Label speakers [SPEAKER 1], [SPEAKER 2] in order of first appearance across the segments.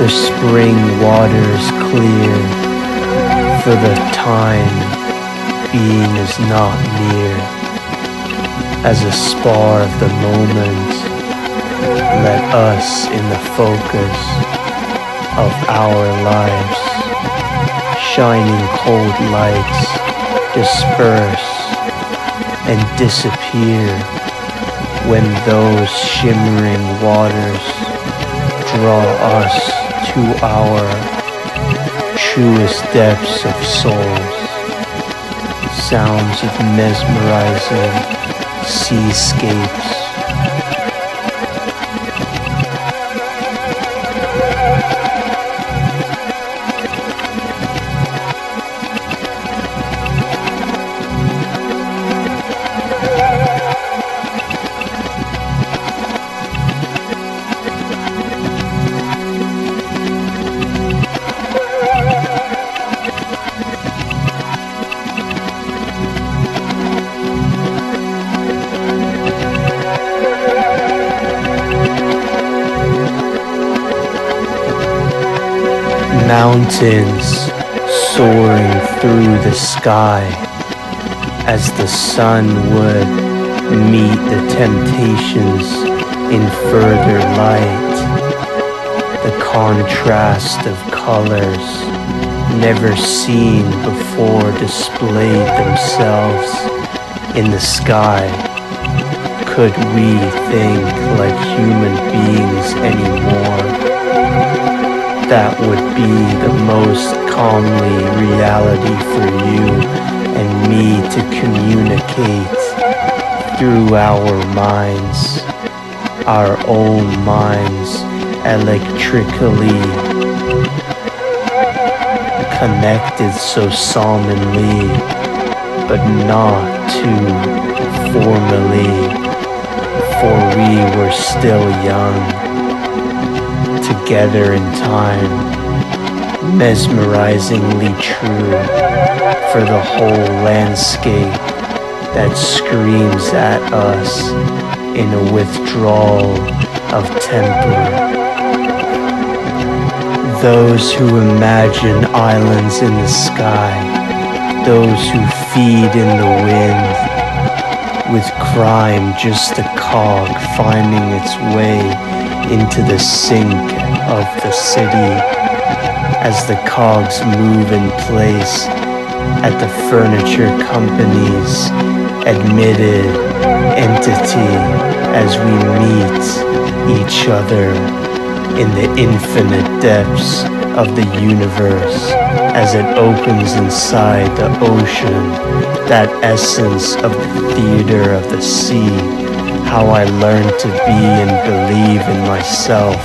[SPEAKER 1] the spring waters clear, for the time being is not near. As a spar of the moment, let us in the focus of our lives, shining cold lights disperse and disappear when those shimmering waters draw us to our truest depths of souls. Sounds of mesmerizing seascapes. Mountains soaring through the sky as the sun would meet the temptations in further light. The contrast of colors never seen before displayed themselves in the sky. Could we think like human beings anymore? That would be the most calmly reality for you and me to communicate through our minds, our own minds, electrically connected so solemnly, but not too formally, for we were still young. Together in time, mesmerizingly true for the whole landscape that screams at us in a withdrawal of temper. Those who imagine islands in the sky, those who feed in the wind, with crime just a cog finding its way into the sink of the city as the cogs move in place at the furniture company's admitted entity as we meet each other in the infinite depths of the universe as it opens inside the ocean, that essence of the theater of the sea. How I learned to be and believe in myself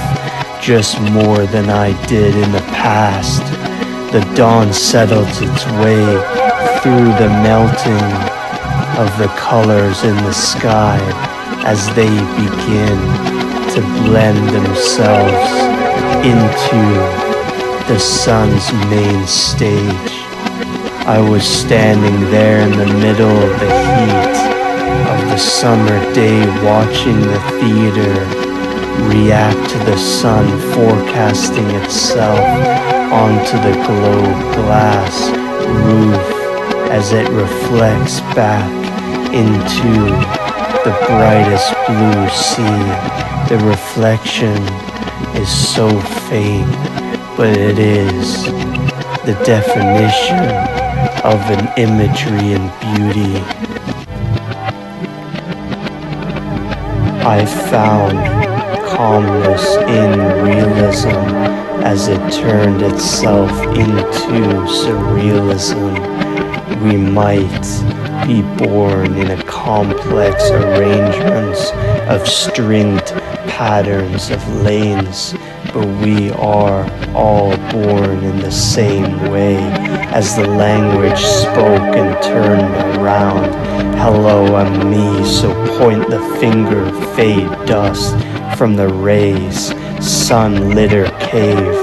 [SPEAKER 1] just more than I did in the past. The dawn settles its way through the melting of the colors in the sky as they begin to blend themselves into the sun's main stage. I was standing there in the middle of the heat of the summer day, watching the theater react to the sun forecasting itself onto the globe glass roof as it reflects back into the brightest blue sea. The reflection is so faint, but it is the definition of an imagery and beauty. I found calmness in realism as it turned itself into surrealism. We might be born in a complex arrangements of stringed patterns of lanes, but we are all born in the same way as the language spoke and turned around. Hello, I'm me, so point the finger, fade dust from the rays, sun-litter cave,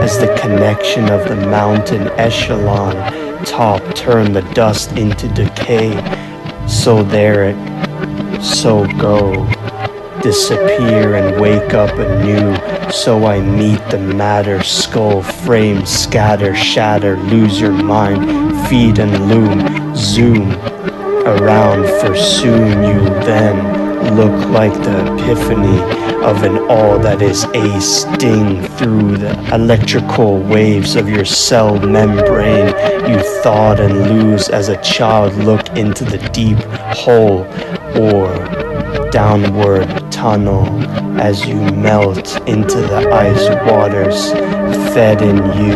[SPEAKER 1] as the connection of the mountain echelon top turned the dust into decay. So there it, so go. disappear and wake up anew. So I meet the matter, skull frame, scatter, shatter, lose your mind, feed and loom, zoom around, for soon you then look like the epiphany of an all that is a sting through the electrical waves of your cell membrane. You thought and lose as a child look into the deep hole or downward tunnel as you melt into the ice waters fed in you.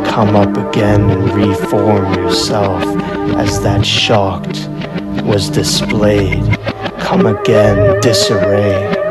[SPEAKER 1] Come up again and reform yourself as that shocked was displayed. Come again, disarray.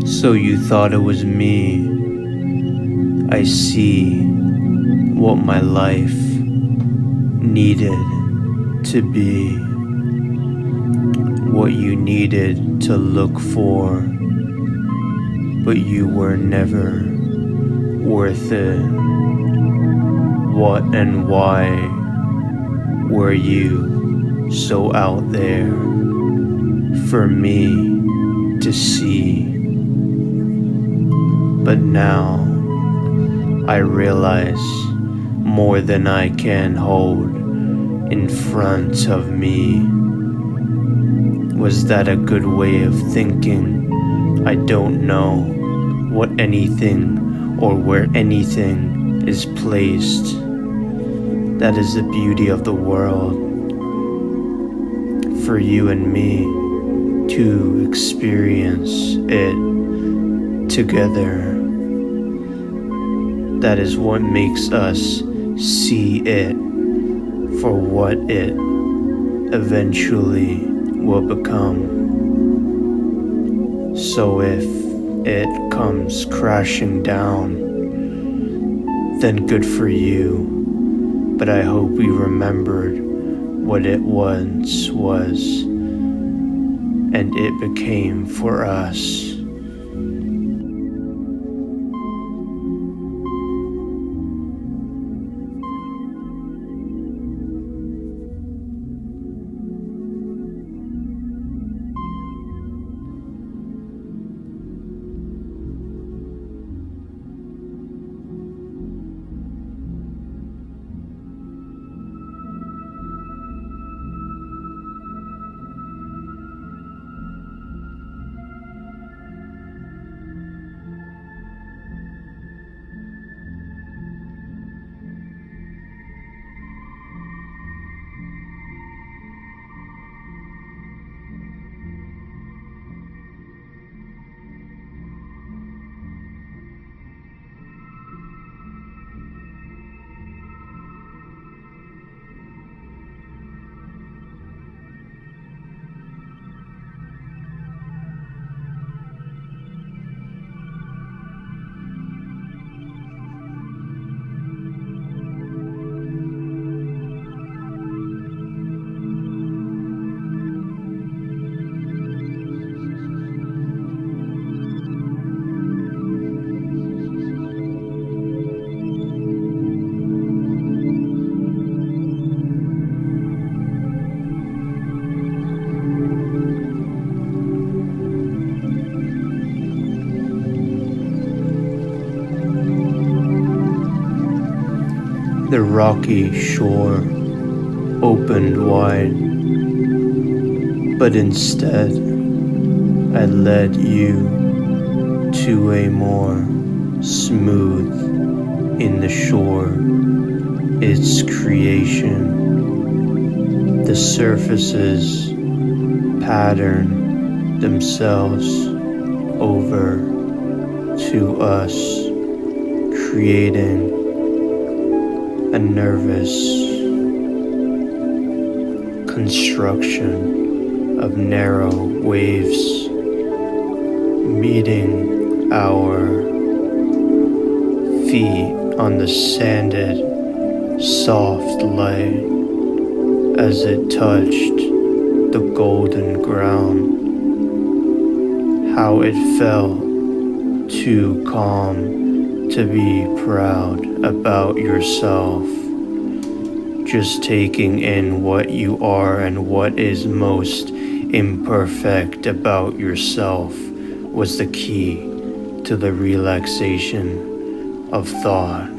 [SPEAKER 1] So you thought it was me. I see what my life needed to be, what you needed to look for, but you were never worth it. What and why were you so out there for me to see? But now I realize more than I can hold in front of me. Was that a good way of thinking? I don't know what anything or where anything is placed. That is the beauty of the world, for you and me to experience it together. That is what makes us see it for what it eventually will become. So if it comes crashing down, then good for you. But I hope we remembered what it once was, and it became for us. The rocky shore opened wide, but instead I led you to a more smooth in the shore, its creation. The surfaces pattern themselves over to us, creating a nervous construction of narrow waves meeting our feet on the sanded, soft light as it touched the golden ground. How it felt too calm to be proud about yourself, just taking in what you are and what is most imperfect about yourself was the key to the relaxation of thought.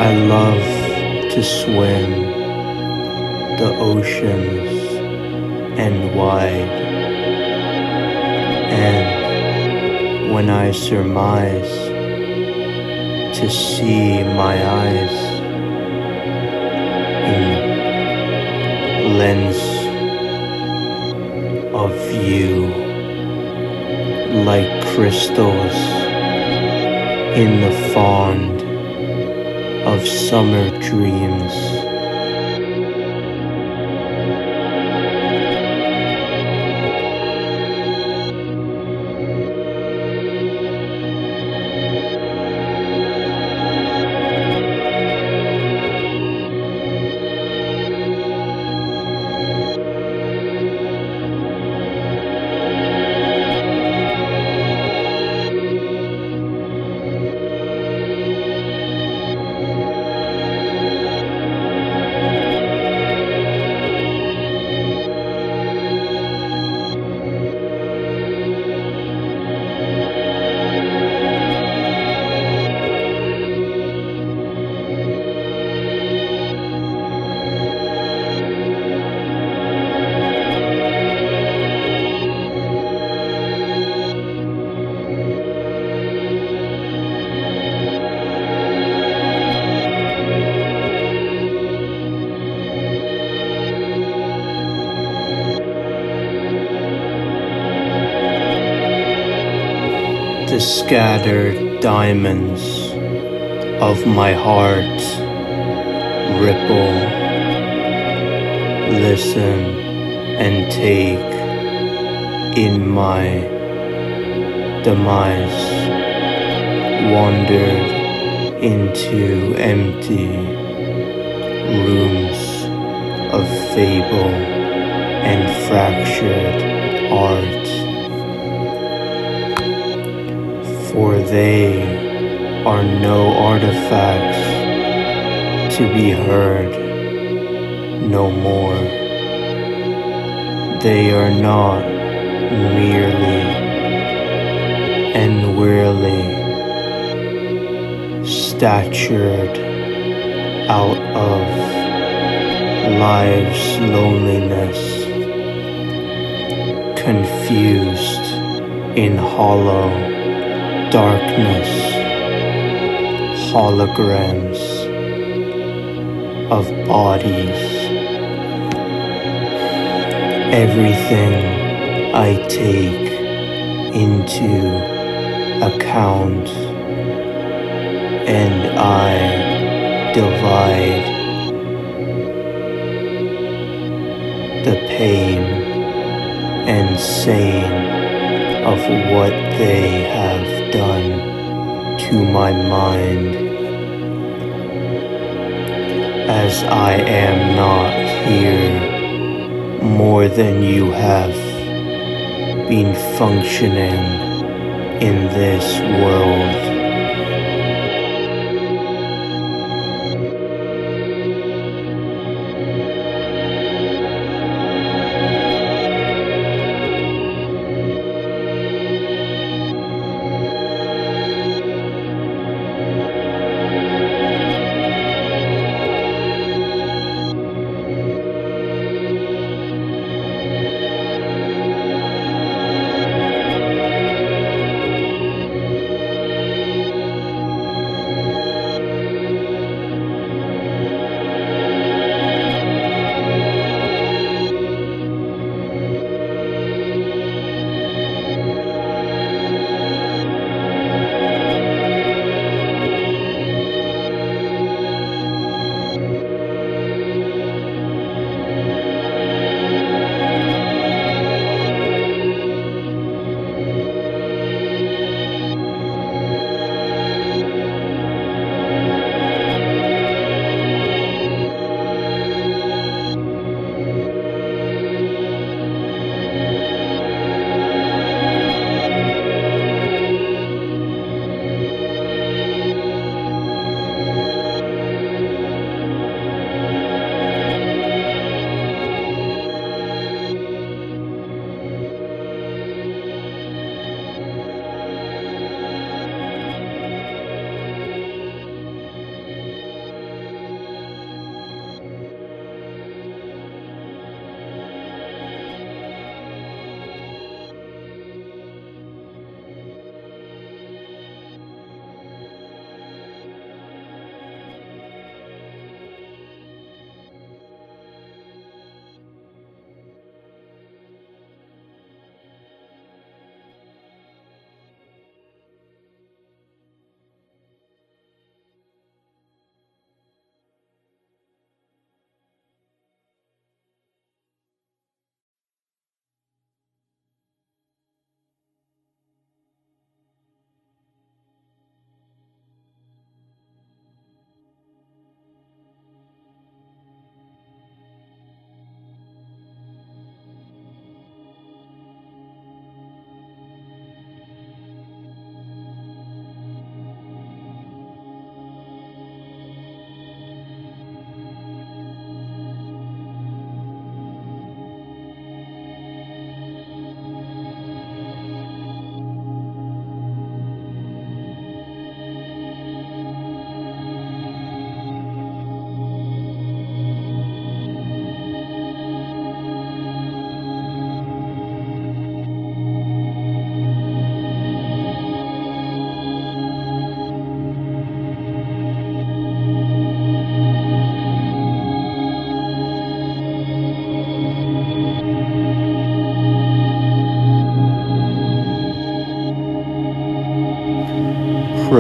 [SPEAKER 1] I love to swim the oceans and wide, and when I surmise to see my eyes in lens of view like crystals in the fond of summer dreams. The scattered diamonds of my heart ripple, listen and take in my demise, wandered into empty rooms of fable and fractured art. For they are no artifacts to be heard no more. They are not merely and wearily statured out of life's loneliness, confused in hollow darkness, holograms of bodies. Everything I take into account, and I divide the pain and saying of what they have done to my mind, as I am not here more than you have been functioning in this world.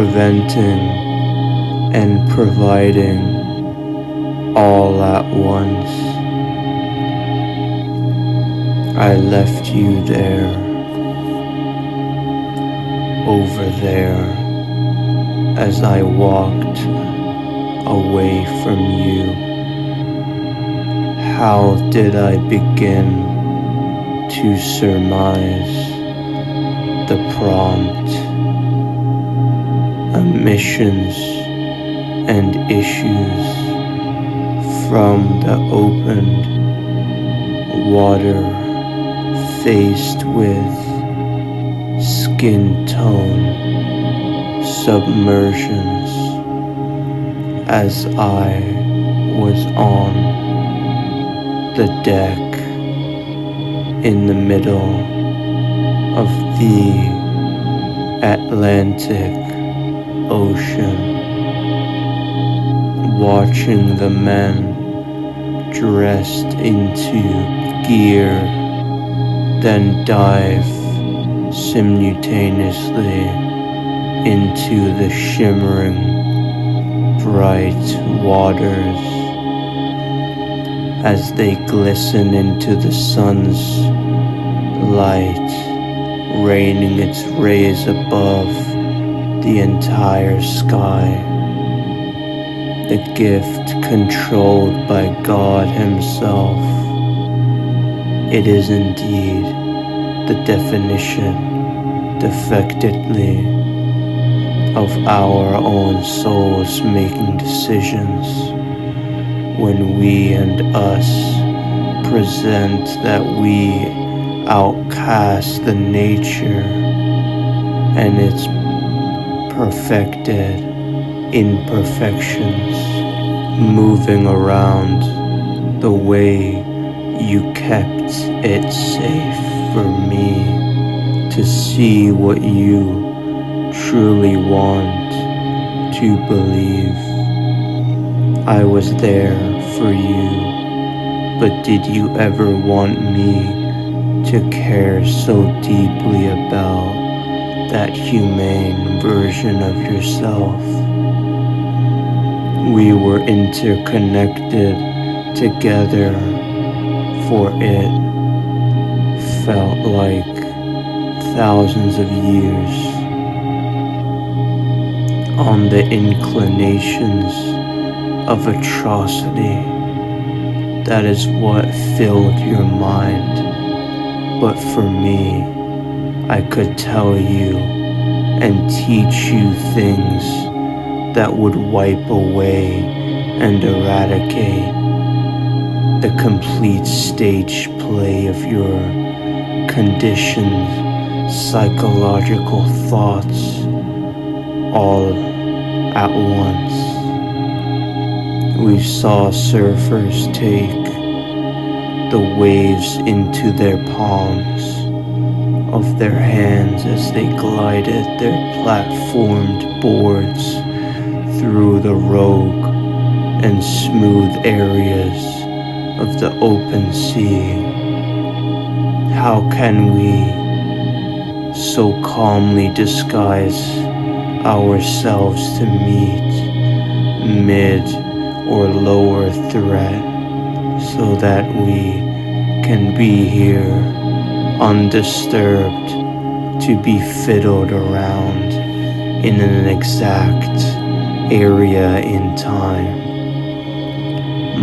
[SPEAKER 1] preventing and providing all at once. I left you there, over there, as I walked away from you. How did I begin to surmise the prompt? Emissions and issues from the opened water faced with skin tone submersions as I was on the deck in the middle of the Atlantic Ocean, watching the men dressed into gear then dive simultaneously into the shimmering bright waters as they glisten into the sun's light, raining its rays above the entire sky. The gift controlled by God Himself. It is indeed the definition, defectedly, of our own souls making decisions when we and us present that we outcast the nature and its perfected imperfections, moving around the way you kept it safe for me to see what you truly want to believe. I was there for you, but did you ever want me to care so deeply about that humane version of yourself? We were interconnected together, for it felt like thousands of years. On the inclinations of atrocity, that is what filled your mind. But for me, I could tell you and teach you things that would wipe away and eradicate the complete stage play of your conditioned psychological thoughts all at once. We saw surfers take the waves into their palms of their hands as they glided their platformed boards through the rogue and smooth areas of the open sea. How can we so calmly disguise ourselves to meet mid or lower threat so that we can be here undisturbed to be fiddled around in an exact area in time?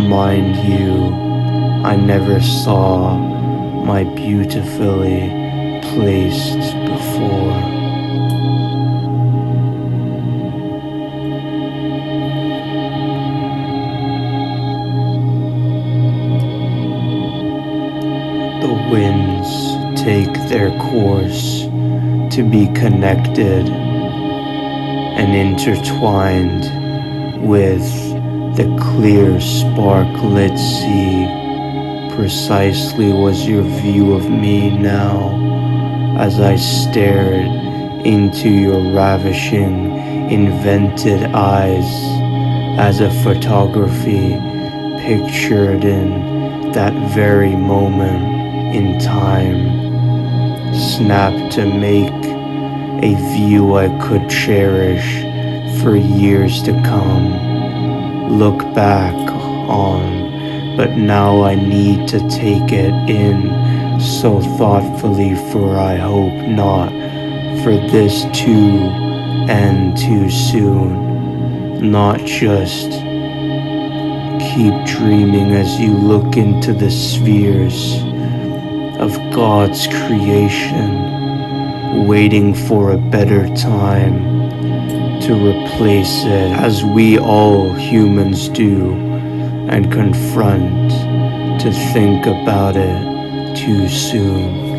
[SPEAKER 1] Mind you, I never saw my beautifully placed before. The winds take their course to be connected and intertwined with the clear spark-lit sea. Precisely was your view of me now as I stared into your ravishing, invented eyes as a photography pictured in that very moment in time, snapped to make a view I could cherish for years to come, look back on, but now I need to take it in so thoughtfully, for I hope not for this to end too soon. Not just keep dreaming as you look into the spheres of God's creation, waiting for a better time to replace it, as we all humans do, and confront to think about it too soon.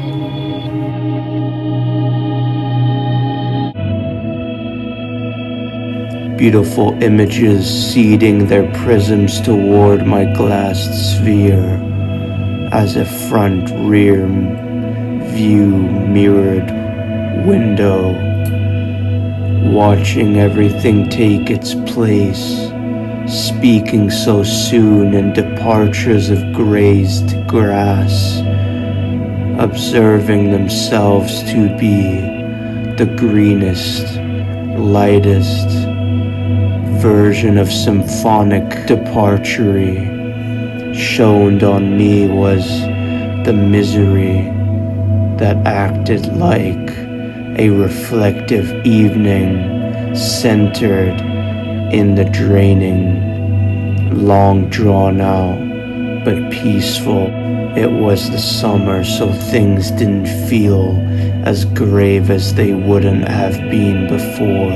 [SPEAKER 1] Beautiful images seeding their prisms toward my glassed sphere, as a front-rear view mirrored window, watching everything take its place, speaking so soon in departures of grazed grass, observing themselves to be the greenest, lightest version of symphonic departure. Shone on me was the misery that acted like a reflective evening, centered in the draining, long drawn out but peaceful. It was the summer, so things didn't feel as grave as they wouldn't have been before.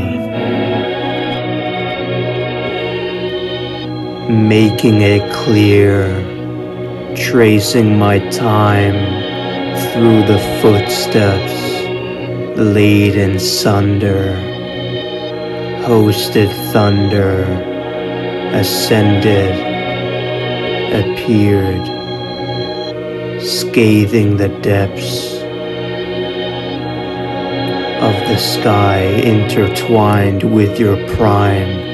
[SPEAKER 1] Making it clear, tracing my time through the footsteps laid in sunder, hosted thunder, ascended, appeared, scathing the depths of the sky, intertwined with your prime.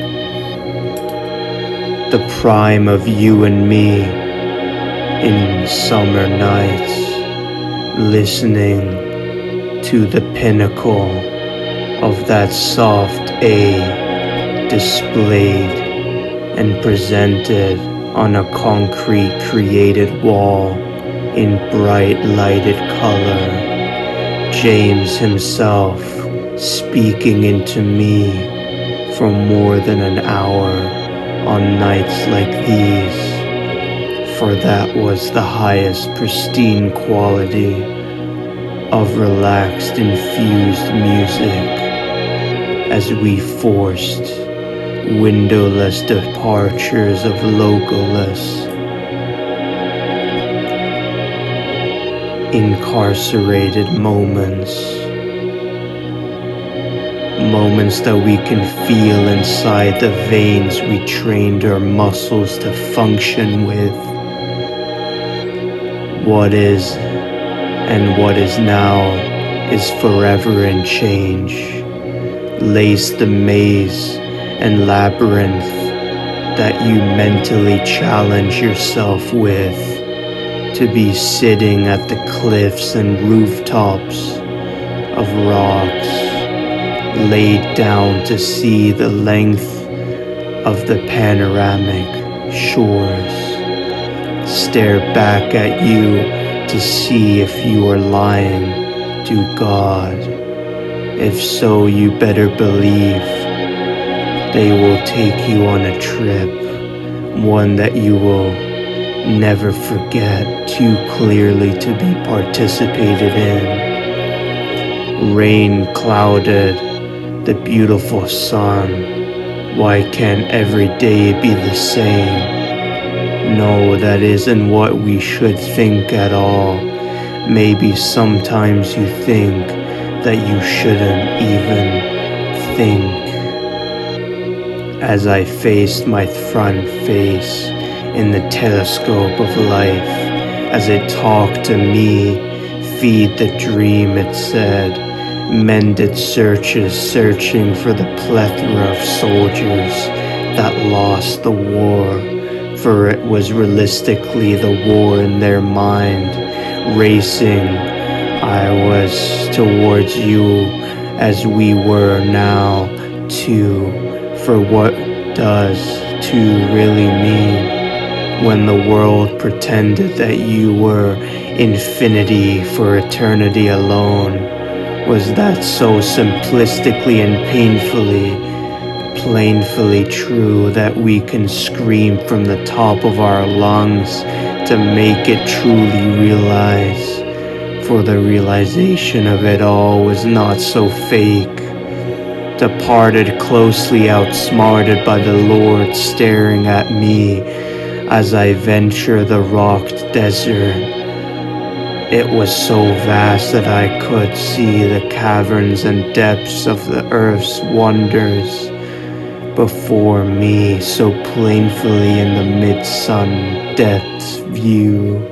[SPEAKER 1] The prime of you and me in summer nights, listening to the pinnacle of that soft A displayed and presented on a concrete created wall in bright lighted color. James himself speaking into me for more than an hour on nights like these, for that was the highest pristine quality of relaxed infused music, as we forced windowless departures of localless, incarcerated moments that we can feel inside the veins we trained our muscles to function with. What is and what is now is forever in change. Lace the maze and labyrinth that you mentally challenge yourself with, to be sitting at the cliffs and rooftops of rocks, laid down to see the length of the panoramic shores, stare back at you to see if you are lying to God. If so, you better believe they will take you on a trip, one that you will never forget too clearly to be participated in. Rain clouded the beautiful sun. Why can't every day be the same? No, that isn't what we should think at all. Maybe sometimes you think that you shouldn't even think. As I faced my front face in the telescope of life, as it talked to me, feed the dream, it said, mended searches, searching for the plethora of soldiers that lost the war, for it was realistically the war in their mind. Racing, I was towards you as we were now, too, For what does two really mean when the world pretended that you were infinity for eternity alone? Was that so simplistically and plainfully true that we can scream from the top of our lungs to make it truly realize? For the realization of it all was not so fake. Departed closely outsmarted by the Lord staring at me as I venture the rocked desert. It was so vast that I could see the caverns and depths of the earth's wonders before me so plainly in the mid-sun depths view.